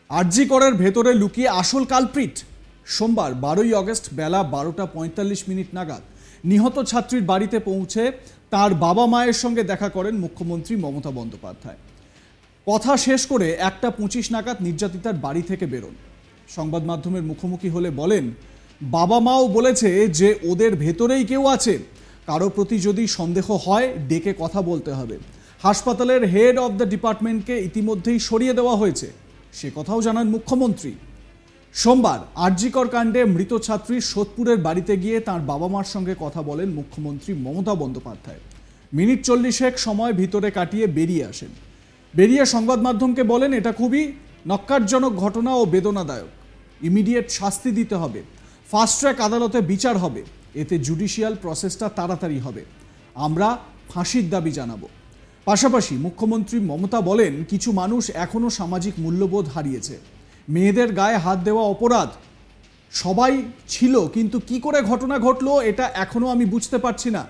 আরজি করের ভেতরে লুকিয়ে আসল কালপ্রিট। সোমবার 12ই আগস্ট বেলা 12টা 45 মিনিট নাগাদ নিহত ছাত্রীর বাড়িতে পৌঁছে তার বাবা মায়ের সঙ্গে দেখা করেন মুখ্যমন্ত্রী মমতা বন্দ্যোপাধ্যায়। কথা শেষ করে 1টা 25 নাগাদ নির্যাতিতার বাড়ি থেকে বেরোন। সংবাদ মাধ্যমের মুখোমুখি হলে বলেন, বাবা মাও বলেছে যে ওদের ভেতরেই কেউ আছে, কারো প্রতি যদি সন্দেহ হয় ডেকে কথা বলতে হবে। হাসপাতালের হেড অব দ্য ডিপার্টমেন্টকে ইতিমধ্যেই সরিয়ে দেওয়া হয়েছে, সে কথাও জানান মুখ্যমন্ত্রী। সোমবার আরজি কর কাণ্ডে মৃত ছাত্রীর সোদপুরের বাড়িতে গিয়ে তার বাবা মার সঙ্গে কথা বলেন মুখ্যমন্ত্রী মমতা বন্দ্যোপাধ্যায়। মিনিট 40 সময় ভিতরে কাটিয়ে বেরিয়ে আসেন। বেরিয়ে সংবাদ মাধ্যমকে বলেন, এটা খুবই নক্কারজনক ঘটনা ও বেদনাদায়ক। ইমিডিয়েট শাস্তি দিতে হবে, ফাস্ট ট্র্যাক আদালতে বিচার হবে, এতে জুডিশিয়াল প্রসেসটা তাড়াতাড়ি হবে। আমরা ফাঁসির দাবি জানাবো। পাশাপাশি মুখ্যমন্ত্রী মমতা বলেন, কিছু মানুষ এখনো সামাজিক মূল্যবোধ হারিয়েছে। মেয়েদের গায়ে হাত দেওয়া অপরাধ। সবাই ছিল, কিন্তু কি করে ঘটনা ঘটলো এটা এখনো আমি বুঝতে পারছি না।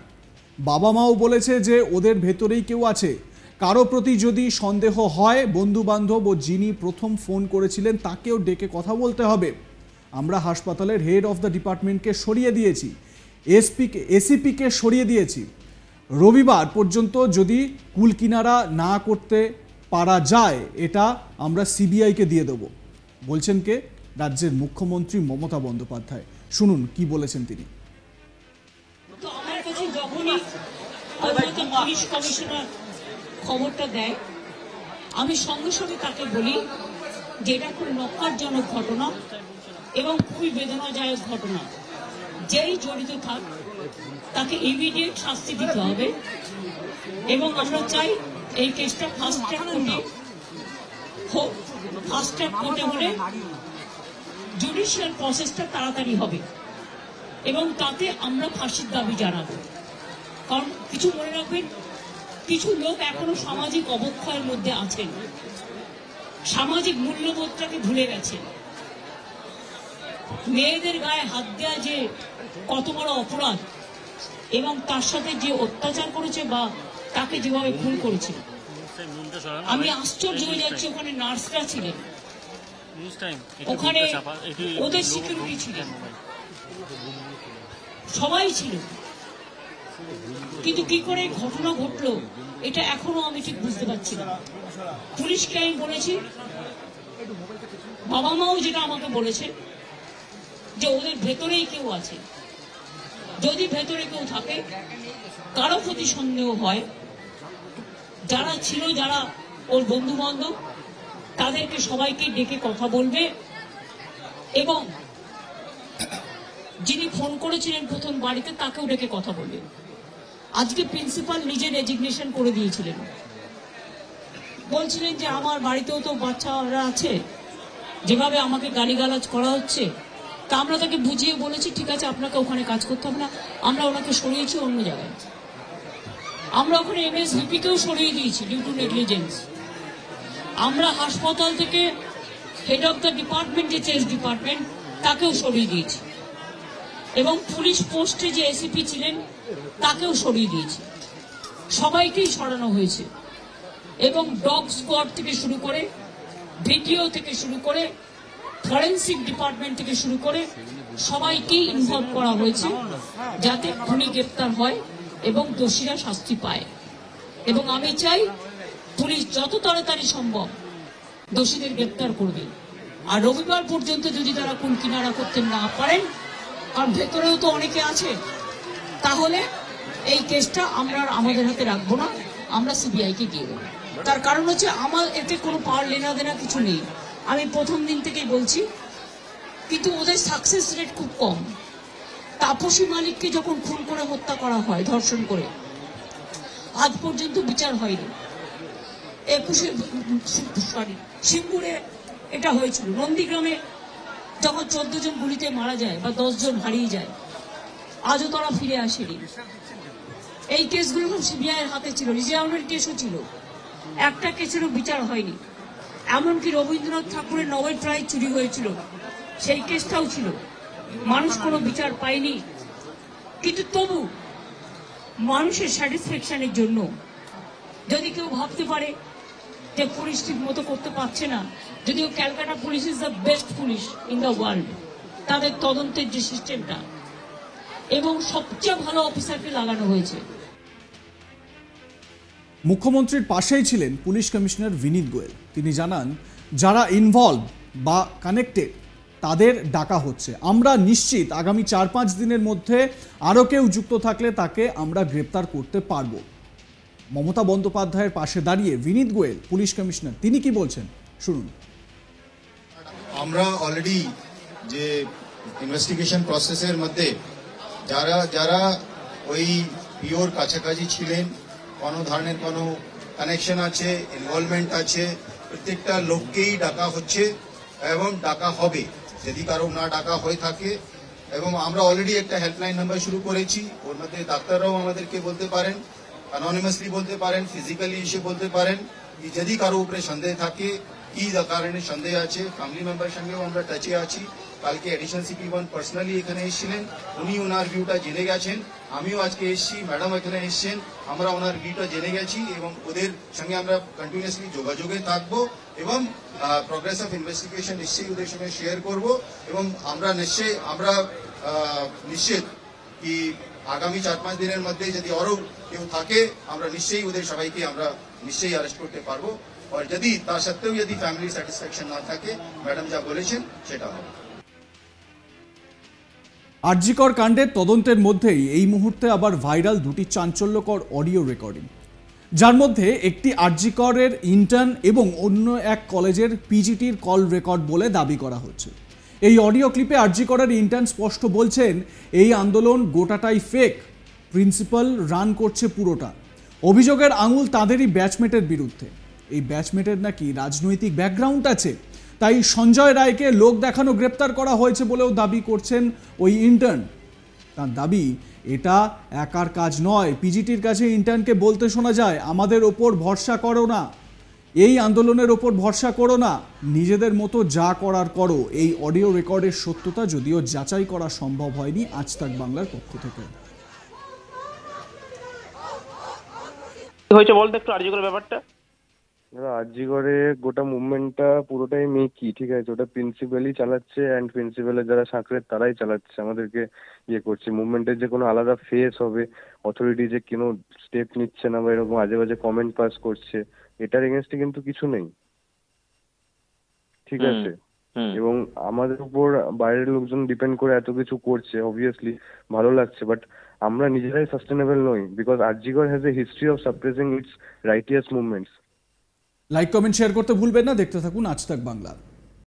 বাবা মাও বলেছে যে ওদের ভেতরেই কেউ আছে, কারো প্রতি যদি সন্দেহ হয় বন্ধু বান্ধব ও যিনি প্রথম ফোন করেছিলেন তাকেও ডেকে কথা বলতে হবে। আমরা হাসপাতালের হেড অফ দ্য ডিপার্টমেন্টকে সরিয়ে দিয়েছি, এসিপিকে সরিয়ে দিয়েছি। রবিবার পর্যন্ত যদি কুল কিনারা না করতে পারা যায় এটা আমরা সিবিআইকে দিয়ে দেব, বলছেন কে? রাজ্যের মুখ্যমন্ত্রী মমতা বন্দ্যোপাধ্যায়। শুনুন কি বলেছেন তিনি। আমার কাছে যখনই পুলিশ কমিশনার খবরটা দেয়, আমি সঙ্গে সঙ্গে তাকে বলি যে এটা খুব নক্কারজনক ঘটনা এবং খুবই বেদনাদায়ক ঘটনা। যেই জড়িত থাক তাকে ইমিডিয়েট শাস্তি দিতে হবে এবং আমরা চাই এই কেসটা ফাস্ট ট্র্যাক কোর্টে হোক। ফাস্ট ট্র্যাক কোর্টে হলে জুডিশিয়াল প্রসেসটা তাড়াতাড়ি হবে এবং তাতে আমরা ফাঁসির দাবি জানাবো। কারণ কিছু মনে রাখবেন, কিছু লোক এখনো সামাজিক অবক্ষয়ের মধ্যে আছেন, সামাজিক মূল্যবোধটাকে ভুলে গেছে। মেয়েদের গায়ে হাত দেওয়া যে কত বড় অপরাধ এবং তার সাথে যে অত্যাচার করেছে বা তাকে যেভাবে খুন করেছে, আমি আশ্চর্য হয়ে যাচ্ছি। ওখানে নার্সরা ছিলেন, ওখানে ওদের সিকিউরিটি ছিলেন, সবাই ছিল, কিন্তু কি করে ঘটনা ঘটলো এটা এখনো আমি ঠিক বুঝতে পারছি না। পুলিশকে আমি বলেছি, বাবা মাও যেটা আমাকে বলেছে যে ওদের ভেতরেই কেউ আছে। যদি ভেতরে কেউ থাকে, কারো প্রতি সন্দেহ হয়, যারা ছিল, যারা ওর বন্ধু বান্ধব, তাদেরকে সবাইকে ডেকে কথা বলবে এবং যিনি ফোন করেছিলেন প্রথম বাড়িতে তাকেও ডেকে কথা বলবে। আজকে প্রিন্সিপাল নিজে রেজিগনেশন করে দিয়েছিলেন, বলছিলেন যে আমার বাড়িতেও তো বাচ্চারা আছে, যেভাবে আমাকে গালিগালাজ করা হচ্ছে। তা আমরা তাকে বুঝিয়ে বলেছি, ঠিক আছে আপনাকে ওখানে কাজ করতে হবে না, আমরা ওনাকে সরিয়েছি অন্য জায়গায়। আমরা ওখানে এমএসভিপিকেও সরিয়ে দিয়েছি ডিউ টু নেগলিজেন্স। আমরা হাসপাতাল থেকে হেড অফ দ্য ডিপার্টমেন্ট, যে চেস ডিপার্টমেন্ট, তাকেও সরিয়ে দিয়েছি এবং পুলিশ পোস্টে যে এসিপি ছিলেন তাকেও সরিয়ে দিয়েছি। সবাইকেই সরানো হয়েছে এবং ডগ স্কোয়াড থেকে শুরু করে, ভিডিও থেকে শুরু করে, ফরেন্সিক ডিপার্টমেন্ট থেকে শুরু করে সবাইকেই ইনভলভ করা হয়েছে যাতে খুনি গ্রেপ্তার হয় এবং দোষীরা শাস্তি পায়। এবং আমি চাই পুলিশ যত তাড়াতাড়ি সম্ভব দোষীদের গ্রেপ্তার করবে। আর রবিবার পর্যন্ত যদি তারা কুল কিনারা করতে না পারেন, কারণ ভেতরেও তো অনেকে আছে, তাহলে এই কেসটা আমরা আমাদের হাতে রাখবো না, আমরা সিবিআইকে দিয়ে দেবো। তার কারণ হচ্ছে আমার এতে কোনো পাওয়ার লেনা দেনা কিছু নেই, আমি প্রথম দিন থেকেই বলছি। কিন্তু ওদের সাকসেস রেট খুব কম। তাপসী মালিককে যখন খুন করে হত্যা করা হয়, ধর্ষণ করে, আজ পর্যন্ত বিচার হয়নি। সিঙ্গুরে এটা হয়েছিল, নন্দীগ্রামে যখন 14 জন গুলিতে মারা যায় বা 10 জন হারিয়ে যায়, আজও তারা ফিরে আসেনি। এই কেসগুলো সিবিআই এর হাতে ছিল, রিজার্ভের কেসও ছিল, একটা কেসেরও বিচার হয়নি। এমনকি রবীন্দ্রনাথ ঠাকুরের নোবেল প্রাইজ চুরি হয়েছিল, সেই কেসটাও ছিল, মানুষ কোনো বিচার পায়নি। কিন্তু তবু মানুষের স্যাটিসফ্যাকশনের জন্য যদি কেউ ভাবতে পারে যে পুলিশ ঠিক মতো করতে পারছে না, যদিও Calcutta police is the best police in the world, তাদের তদন্তের যে সিস্টেমটা, এবং সবচেয়ে ভালো অফিসারকে লাগানো হয়েছে। মুখ্যমন্ত্রীর পাশেই ছিলেন পুলিশ কমিশনার বিনীত গোয়েল। তিনি জানান, যারা ইনভলভ বা কানেক্টেড তাদের ডাকা হচ্ছে। আমরা নিশ্চিত আগামী 4-5 দিনের মধ্যে আরও কেউ যুক্ত থাকলে তাকে আমরা গ্রেপ্তার করতে পারবো। মমতা বন্দ্যোপাধ্যায়ের পাশে দাঁড়িয়ে বিনীত গোয়েল পুলিশ কমিশনার তিনি কি বলছেন শুনুন। আমরা অলরেডি যে ইনভেস্টিগেশন প্রসেসের মধ্যে যারা যারা ওই পিওর কাছাকাছি ছিলেন, কোনো ধরনের কোনো কানেকশন আছে, ইনভলভমেন্ট আছে, প্রত্যেকটা লোককেই ডাকা হচ্ছে এবং ডাকা হবে যদি কারো না ডাকা হয়ে থাকে। এবং আমরা অলরেডি একটা হেল্পলাইন নাম্বার শুরু করেছি, ওর মধ্যে ডাক্তাররাও আমাদেরকে বলতে পারেন, অ্যানোনিমাসলি বলতে পারেন, ফিজিক্যালি এসে বলতে পারেন কি যদি কারো উপরে সন্দেহ থাকে, কি কারণে সন্দেহ আছে। ফ্যামিলি মেম্বার সঙ্গেও আমরা টাচে আছি। কালকে এডিশনাল সিপি1 পার্সোনালি এখানে এসেছিলেন, উনি ওনার ভিউটা জেনে গেছেন। আমিও আজকে এসেছি, ম্যাডাম এখানে এসেছেন, আমরা ওনার ভিউটা জেনে গেছি এবং ওদের সঙ্গে আমরা কন্টিনিউয়াসলি যোগাযোগে থাকবো এবং প্রোগ্রেস অফ ইনভেস্টিগেশন নিশ্চয়ই ওদের সঙ্গে শেয়ার করব। এবং আমরা নিশ্চিত কি আগামী 4-5 দিনের মধ্যে যদি আরো কেউ থাকে, আমরা নিশ্চয়ই ওদের সবাইকে আমরা নিশ্চয়ই অ্যারেস্ট করতে পারবো। আর যদি তা সত্ত্বেও যদি ফ্যামিলি স্যাটিসফ্যাকশন না থাকে, ম্যাডাম যা বলেছেন সেটা হবে। আরজিকর কাণ্ডের তদন্তের মধ্যেই এই মুহূর্তে আবার ভাইরাল দুটি চাঞ্চল্যকর অডিও রেকর্ডিং, যার মধ্যে একটি আরজিকরের ইন্টার্ন এবং অন্য এক কলেজের পিজিটির কল রেকর্ড বলে দাবি করা হচ্ছে। এই অডিও ক্লিপে আরজিকরের ইন্টার্ন স্পষ্ট বলছেন, এই আন্দোলন গোটাটাই ফেক, প্রিন্সিপাল রান করছে পুরোটা। অভিযোগের আঙুল তাদেরই ব্যাচমেটের বিরুদ্ধে। এই ব্যাচমেটের নাকি রাজনৈতিক ব্যাকগ্রাউন্ড আছে, তাই সঞ্জয় রায়কে লোক দেখানো গ্রেপ্তার করা হয়েছে বলেও দাবি করছেন ওই ইন্টার্ন। তার দাবি, এটা একার কাজ নয়। পিজিটির কাছে ইন্টার্নকে বলতে শোনা যায়, আমাদের ওপর ভরসা করো না, এই আন্দোলনের ওপর ভরসা করো না, নিজেদের মতো যা করার করো। এই অডিও রেকর্ডের সত্যতা যদিও যাচাই করা সম্ভব হয়নি আজ তাক বাংলার পক্ষ থেকে। হয়েছে বলতে একটু আরজিকরের ব্যাপারটা। আরজিকরে গোটা মুভমেন্টটা পুরোটাই মেকি, ঠিক আছে, ওটা প্রিন্সিপালই চালাচ্ছে অ্যান্ড প্রিন্সিপালের যারা সাকরেদ তারাই চালাচ্ছে, আমাদেরকে করছে। মুভমেন্টের যে কোনো আলাদা ফেস হবে, অথরিটি যে কোনো স্টেপ নিচ্ছে না বা এরকম আজে বাজে কমেন্ট পাস করছে, এটার এগেনস্টে কিন্তু কিছু নেই, ঠিক আছে। এবং আমাদের উপর বাইরের লোকজন ডিপেন্ড করে এত কিছু করছে, অবভিয়াসলি ভালো লাগছে, বাট আমরা নিজেরাই সাস্টেনেবল নই, because RG Kar has a history of suppressing it's righteous movements. Like comment share করতে ভুলবেন না। দেখতে থাকুন আজ তাক বাংলা।